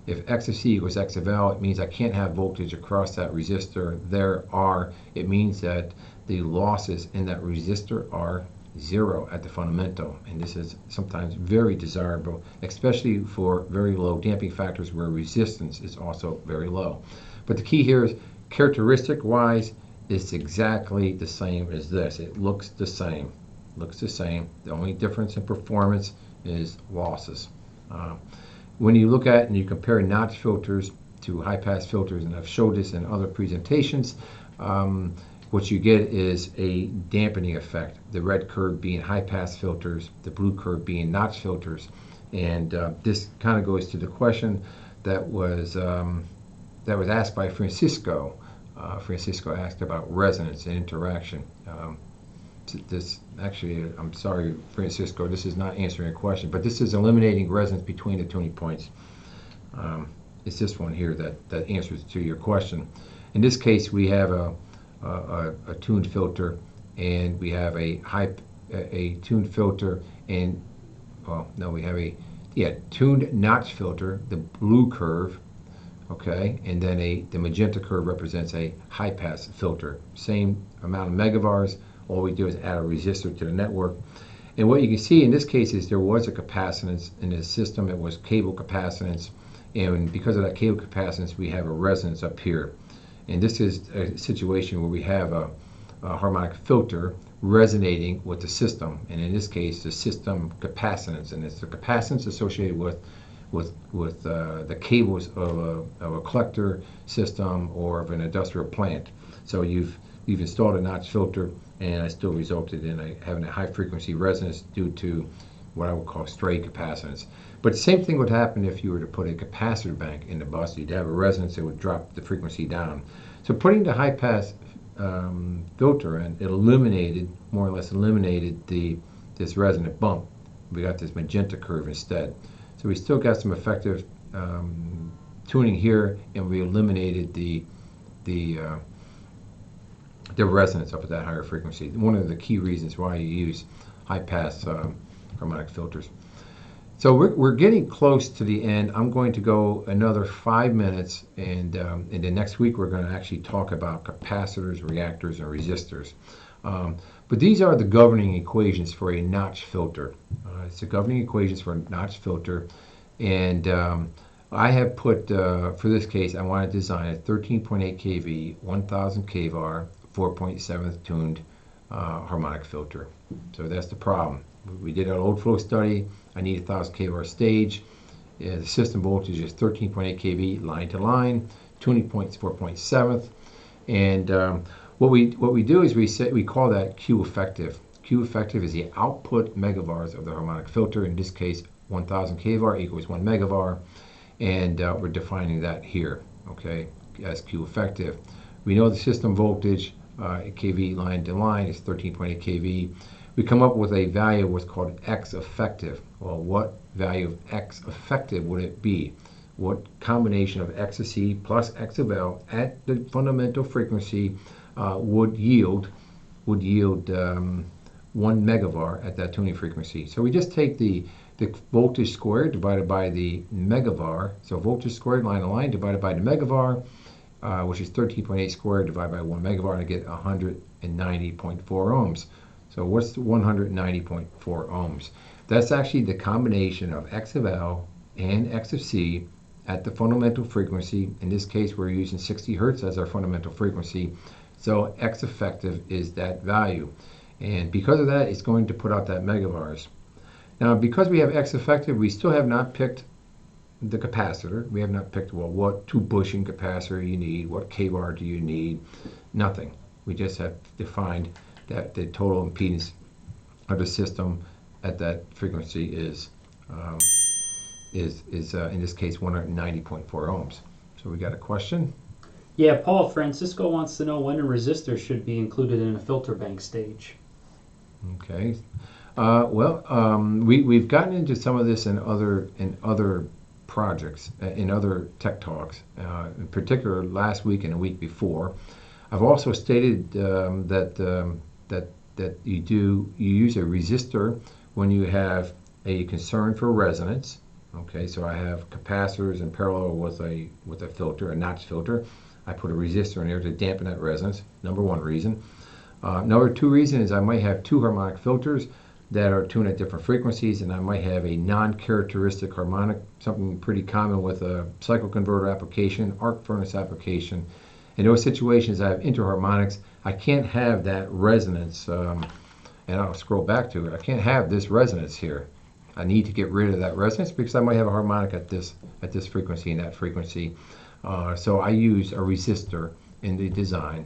If X of C equals X of L, it means I can't have voltage across that resistor. There are, it means that the losses in that resistor are 0 at the fundamental, and this is sometimes very desirable, especially for very low damping factors where resistance is also very low. But the key here is characteristic wise, it's exactly the same as this. It looks the same. The only difference in performance is losses. When you look at and you compare notch filters to high pass filters, and I've showed this in other presentations, what you get is a dampening effect. The red curve being high pass filters, the blue curve being notch filters. And this kind of goes to the question that was asked by Francisco. Francisco asked about resonance and interaction. I'm sorry, Francisco, this is not answering a question, but this is eliminating resonance between the tuning points. it's this one here that answers to your question. In this case, we have a tuned filter, and we have a tuned filter, and well, no, we have a tuned notch filter, the blue curve, okay, and then the magenta curve represents a high pass filter. Same amount of megavars. All we do is add a resistor to the network. And what you can see in this case is there was a capacitance in the system. It was cable capacitance, and because of that cable capacitance, we have a resonance up here. And this is a situation where we have a harmonic filter resonating with the system, and in this case, the system capacitance, and it's the capacitance associated with the cables of a collector system or of an industrial plant. So you've installed a notch filter, and it still resulted in having a high frequency resonance due to what I would call stray capacitance. But the same thing would happen if you were to put a capacitor bank in the bus. You'd have a resonance that would drop the frequency down. So putting the high pass filter in, it more or less eliminated this resonant bump. We got this magenta curve instead. So we still got some effective tuning here, and we eliminated the resonance up at that higher frequency. One of the key reasons why you use high pass harmonic filters. So we're getting close to the end. I'm going to go another 5 minutes, and then next week we're going to actually talk about capacitors, reactors, and resistors. But these are the governing equations for a notch filter. It's the governing equations for a notch filter, and I have put, for this case, I want to design a 13.8 kV, 1000 kVAR, 4.7 tuned harmonic filter. So that's the problem. We did an old flow study. I need 1000 kVAR stage. The system voltage is 13.8 kV line to line. Tuning point is 4.7. And what we do is we call that Q effective. Q effective is the output megavars of the harmonic filter. In this case, 1000 kVAR equals 1 megavar, and we're defining that here, okay, as Q effective. We know the system voltage, kV line to line, is 13.8 kV. We come up with a value of what's called X effective. Well, what value of X effective would it be? What combination of X of C plus X of L at the fundamental frequency would yield 1 megavar at that tuning frequency? So we just take the voltage squared divided by the megavar. So voltage squared line to line divided by the megavar, which is 13.8 squared divided by 1 megavar, and I get 190.4 ohms. So what's 190.4 ohms? That's actually the combination of X of L and X of C at the fundamental frequency. In this case, we're using 60 hertz as our fundamental frequency. So X effective is that value. And because of that, it's going to put out that megavars. Now, because we have X effective, we still have not picked the capacitor. We have not picked, well, what 2 bushing capacitor you need, what kVAR do you need, nothing. We just have defined that the total impedance of the system at that frequency is in this case 190.4 ohms. So we got a question? Yeah, Paul Francisco wants to know when a resistor should be included in a filter bank stage. Okay. We've gotten into some of this in other projects, in other tech talks, in particular last week and the week before. I've also stated that you use a resistor when you have a concern for resonance. Okay, so I have capacitors in parallel with a filter, a notch filter. I put a resistor in there to dampen that resonance. Number one reason. Number two reason is I might have 2 harmonic filters that are tuned at different frequencies, and I might have a non-characteristic harmonic, something pretty common with a cycle converter application, arc furnace application. In those situations, I have interharmonics. I can't have that resonance, and I'll scroll back to it. I can't have this resonance here. I need to get rid of that resonance because I might have a harmonic at this frequency and that frequency. So I use a resistor in the design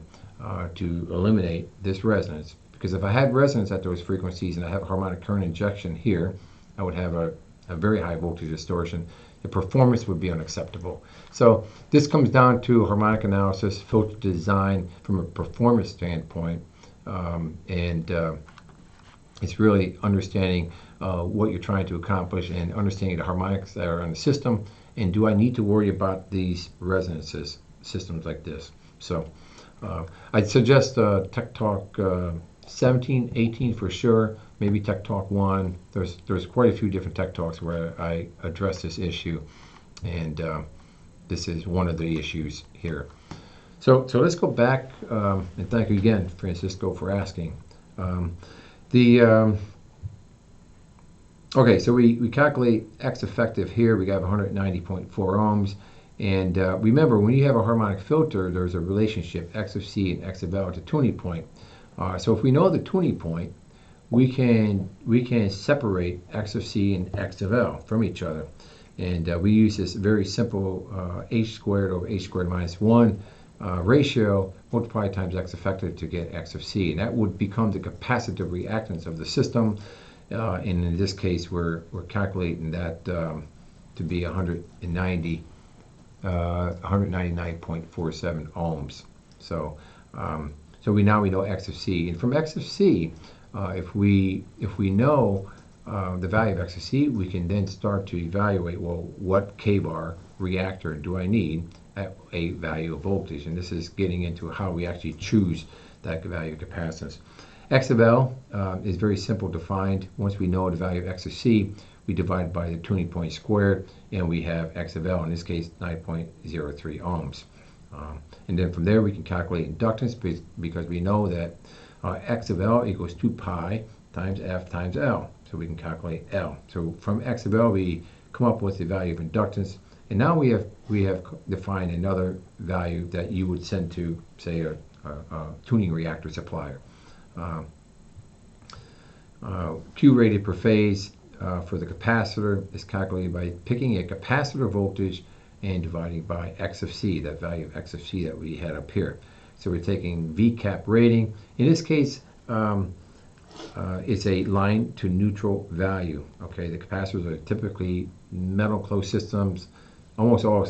to eliminate this resonance. Because if I had resonance at those frequencies and I have a harmonic current injection here, I would have a very high voltage distortion. The performance would be unacceptable. So this comes down to harmonic analysis, filter design from a performance standpoint, and it's really understanding what you're trying to accomplish and understanding the harmonics that are in the system And do I need to worry about these resonances, systems like this? So I'd suggest Tech Talk 17, 18 for sure, maybe Tech Talk 1. There's quite a few different Tech Talks where I address this issue, and this is one of the issues here. So let's go back, and thank you again, Francisco, for asking. Okay, so we calculate X effective here. We got 190.4 ohms. And remember, when you have a harmonic filter, there's a relationship, X of C and X of L at the tuning point. So if we know the tuning point, we can separate X of C and X of L from each other. And we use this very simple H squared over H squared minus 1 ratio multiplied times X effective to get X of C. And that would become the capacitive reactance of the system. And in this case, we're calculating that to be 199.47 ohms. So we know X of C, and from X of C, if we know the value of X of C, we can then start to evaluate, well, what kVAR reactor do I need at a value of voltage? And this is getting into how we actually choose that value of capacitance. X of L is very simple defined. Once we know the value of X of C, we divide by the tuning point squared, and we have X of L, in this case 9.03 ohms. And then from there we can calculate inductance because we know that X of L equals 2 pi times F times L. So we can calculate L. So from X of L we come up with the value of inductance, and now we have defined another value that you would send to, say, a tuning reactor supplier. Q rated per phase for the capacitor is calculated by picking a capacitor voltage and dividing by X of C, that value of X of C that we had up here. So we're taking VCAP rating. In this case, it's a line to neutral value. Okay, the capacitors are typically metal closed systems. Almost all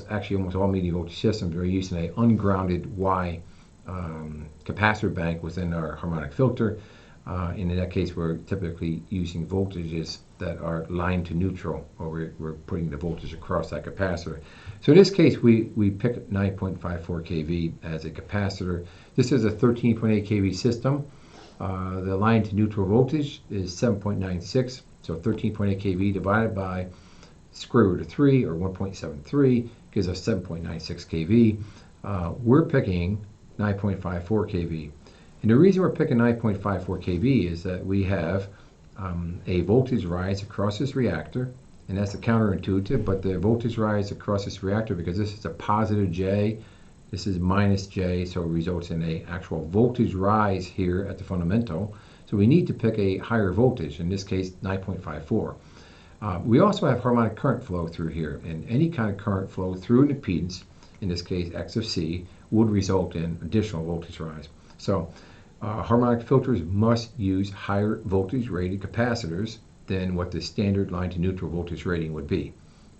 medium voltage systems are using an ungrounded Y capacitor bank within our harmonic filter. And in that case, we're typically using voltages that are line to neutral, or we're putting the voltage across that capacitor. So in this case, we pick 9.54 kV as a capacitor. This is a 13.8 kV system. The line to neutral voltage is 7.96, so 13.8 kV divided by square root of 3, or 1.73, gives us 7.96 kV. We're picking 9.54 kV. And the reason we're picking 9.54 kV is that we have a voltage rise across this reactor, and that's counterintuitive, but the voltage rise across this reactor, because this is a positive J, this is minus J, so it results in an actual voltage rise here at the fundamental. So we need to pick a higher voltage, in this case 9.54. We also have harmonic current flow through here, and any kind of current flow through an impedance, in this case X of C, would result in additional voltage rise. So harmonic filters must use higher voltage rated capacitors than what the standard line to neutral voltage rating would be.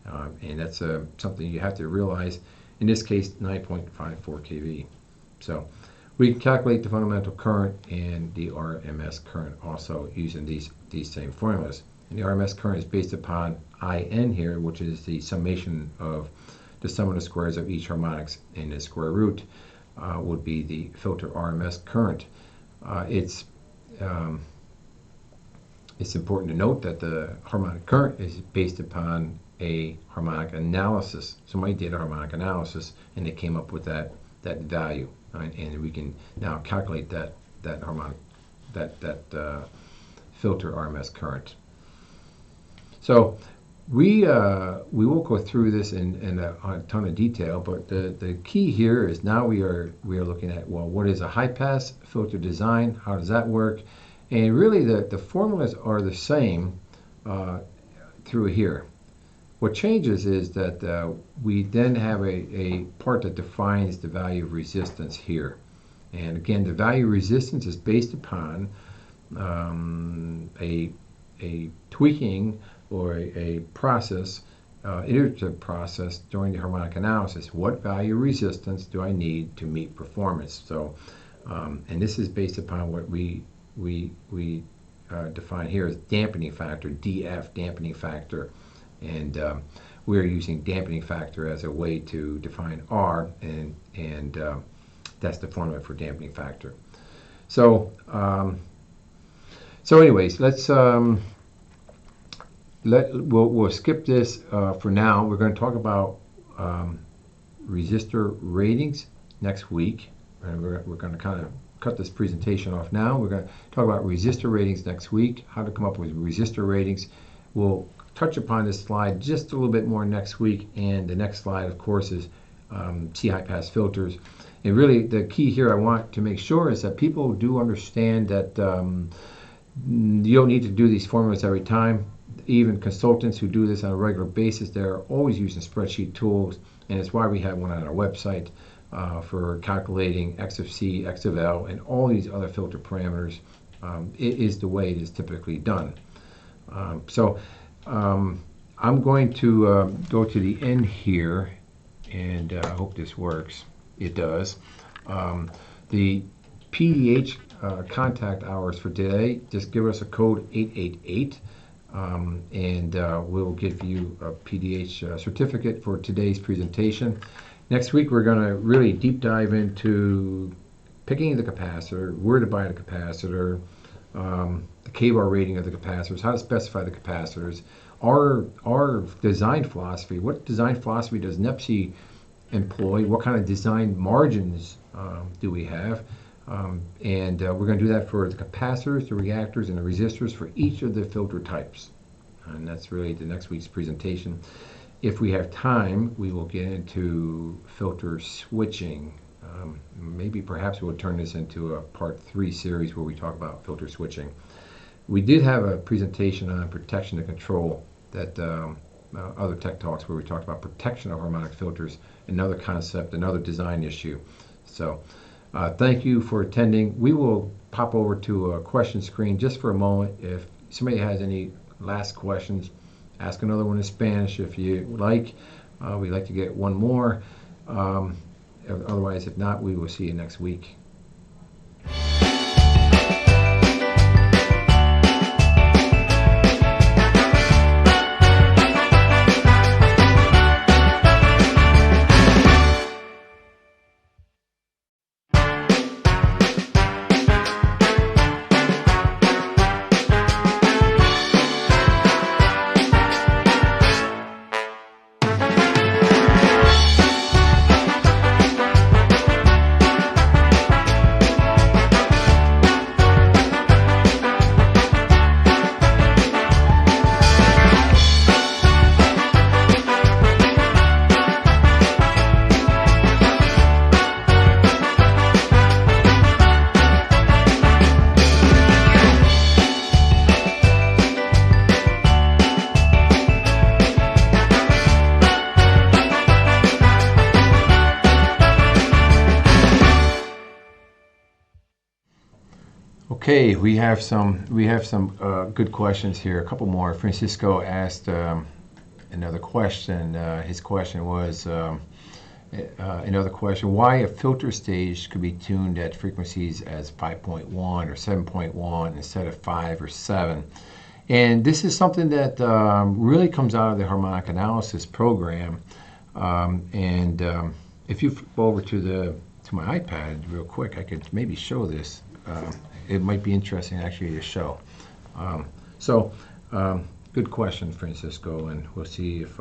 And that's something you have to realize. In this case, 9.54 kV. So we can calculate the fundamental current and the RMS current also using these same formulas. And the RMS current is based upon IN here, which is the summation of the sum of the squares of each harmonics, and the square root would be the filter RMS current. It's important to note that the harmonic current is based upon a harmonic analysis. Somebody did a harmonic analysis and they came up with that value, right? And we can now calculate that filter RMS current. So we won't go through this in a ton of detail, but the key here is now we are looking at, well, what is a high pass filter design? How does that work? And really the formulas are the same through here. What changes is that we then have a part that defines the value of resistance here. And again, the value of resistance is based upon a tweaking or a process, iterative process during the harmonic analysis. What value of resistance do I need to meet performance? So, and this is based upon what we define here as dampening factor, DF, dampening factor. And we're using dampening factor as a way to define R, and that's the formula for dampening factor. So anyways, let's we'll skip this for now. We're going to talk about resistor ratings next week, and we're going to kind of cut this presentation off now. We're going to talk about resistor ratings next week, how to come up with resistor ratings. We'll touch upon this slide just a little bit more next week, and the next slide, of course, is C high pass filters. And really, the key here I want to make sure is that people do understand that you don't need to do these formulas every time. Even consultants who do this on a regular basis, they're always using spreadsheet tools, and it's why we have one on our website for calculating X of C, X of L, and all these other filter parameters. It is the way it is typically done. I'm going to go to the end here, and I hope this works. It does. The PDH contact hours for today, just give us a code 888, and we'll give you a PDH certificate for today's presentation. Next week, we're going to really deep dive into picking the capacitor, where to buy the capacitor, the kVAR rating of the capacitors, how to specify the capacitors, our design philosophy. What design philosophy does NEPSI employ? What kind of design margins do we have? And we're going to do that for the capacitors, the reactors, and the resistors for each of the filter types. And that's really the next week's presentation. If we have time, we will get into filter switching. Maybe perhaps we'll turn this into a part 3 series where we talk about filter switching. We did have a presentation on protection and control, that other tech talks where we talked about protection of harmonic filters, another concept, another design issue. So thank you for attending. We will pop over to a question screen just for a moment. If somebody has any last questions, ask another one in Spanish if you like. We'd like to get one more. Otherwise, if not, we will see you next week. Okay, we have some good questions here. A couple more. Francisco asked another question. His question was another question: why a filter stage could be tuned at frequencies as 5.1 or 7.1 instead of 5 or 7? And this is something that really comes out of the harmonic analysis program. If you go over to my iPad real quick, I could maybe show this. It might be interesting actually to show. Good question, Francisco, and we'll see if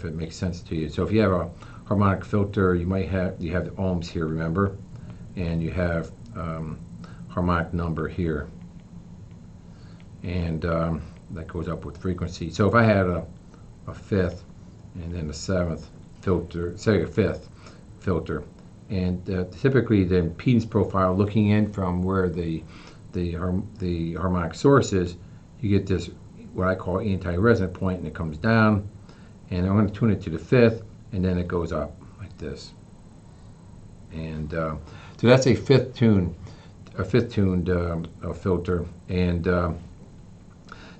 it makes sense to you. So if you have a harmonic filter, you have the ohms here, remember, and you have harmonic number here, and that goes up with frequency. So if I had a fifth and then a seventh filter, say a fifth filter, and typically the impedance profile, looking in from where the harmonic source is, you get this what I call anti-resonant point, and it comes down, and I'm going to tune it to the fifth, and then it goes up like this. And so that's a fifth tuned filter. And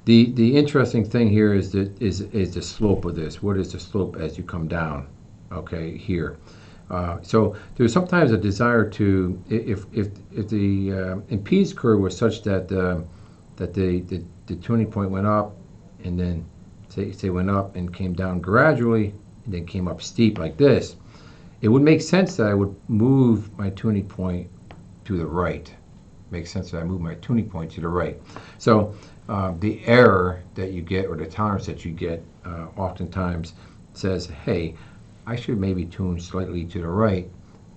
the interesting thing here is the slope of this. What is the slope as you come down? Okay, here. So there's sometimes a desire to, if the impedance curve was such that the tuning point went up and then say went up and came down gradually, and then came up steep like this, it would make sense that I would move my tuning point to the right. Makes sense that I move my tuning point to the right. So the error that you get, or the tolerance that you get, oftentimes says, hey, I should maybe tune slightly to the right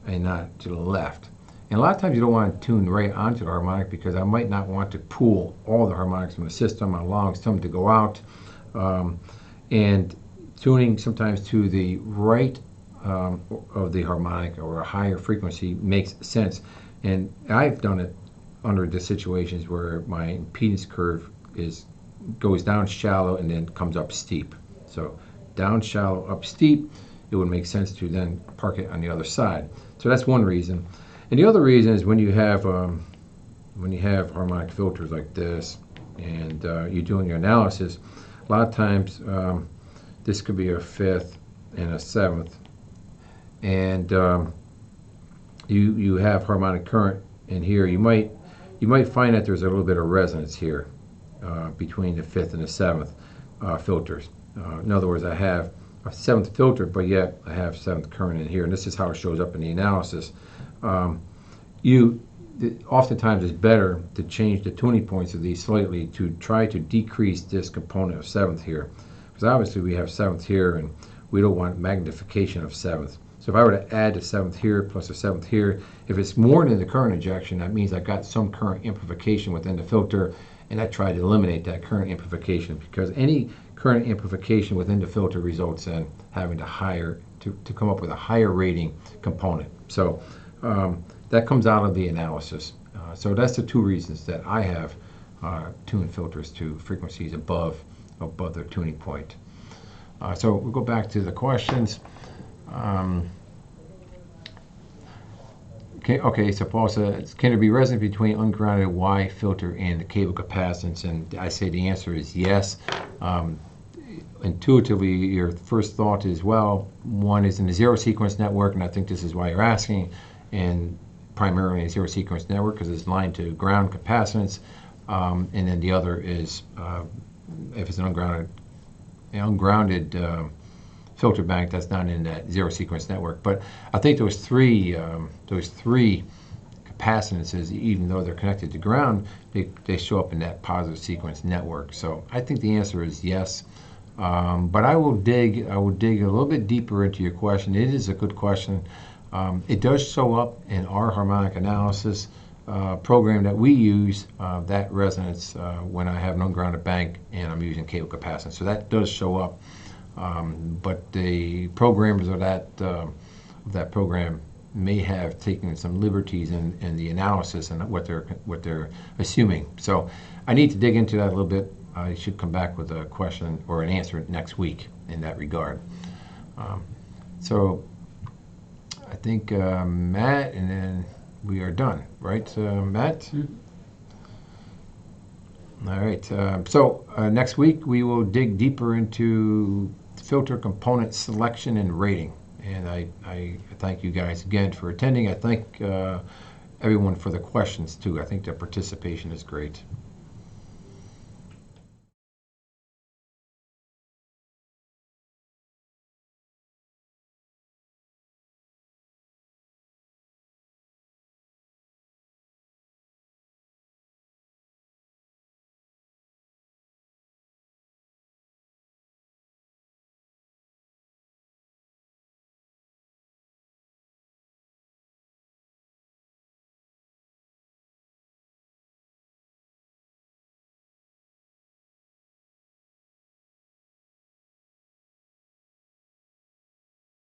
and not to the left. And a lot of times you don't want to tune right onto the harmonic, because I might not want to pull all the harmonics from the system, allowing some to go out. And tuning sometimes to the right of the harmonic, or a higher frequency, makes sense. And I've done it under the situations where my impedance curve goes down shallow and then comes up steep. So down shallow, up steep, it would make sense to then park it on the other side. So that's one reason. And the other reason is when you have harmonic filters like this, and you're doing your analysis, a lot of times this could be a fifth and a seventh, and you have harmonic current in here. You might find that there's a little bit of resonance here between the fifth and the seventh filters. In other words, I have a seventh filter, but yet I have seventh current in here, and this is how it shows up in the analysis. Oftentimes it's better to change the tuning points of these slightly to try to decrease this component of seventh here, because obviously we have seventh here, and we don't want magnification of seventh. So if I were to add the seventh here plus the seventh here, if it's more than the current injection, that means I got some current amplification within the filter, and I try to eliminate that current amplification, because any current amplification within the filter results in having to come up with a higher rating component. So that comes out of the analysis. So that's the two reasons that I have tuned filters to frequencies above their tuning point. So we'll go back to the questions. Okay, so Paul says, can there be resonance between ungrounded Y filter and the cable capacitance? And I say the answer is yes. Intuitively, your first thought is, well, one is in the zero sequence network, and I think this is why you're asking, and primarily a zero sequence network because it's lined to ground capacitance, and then the other is if it's an ungrounded filter bank that's not in that zero sequence network. But I think those three capacitances, even though they're connected to ground, they show up in that positive sequence network. So I think the answer is yes. But I will dig a little bit deeper into your question. It is a good question. It does show up in our harmonic analysis program that we use, that resonance when I have an ungrounded bank and I'm using cable capacitance. So that does show up. But the programmers of that program may have taken some liberties in the analysis and what they're assuming. So I need to dig into that a little bit. I should come back with a question or an answer next week in that regard. So I think Matt, and then we are done, right, Matt? Mm-hmm. All right. So next week we will dig deeper into filter component selection and rating. And I thank you guys again for attending. I thank everyone for the questions too. I think the participation is great.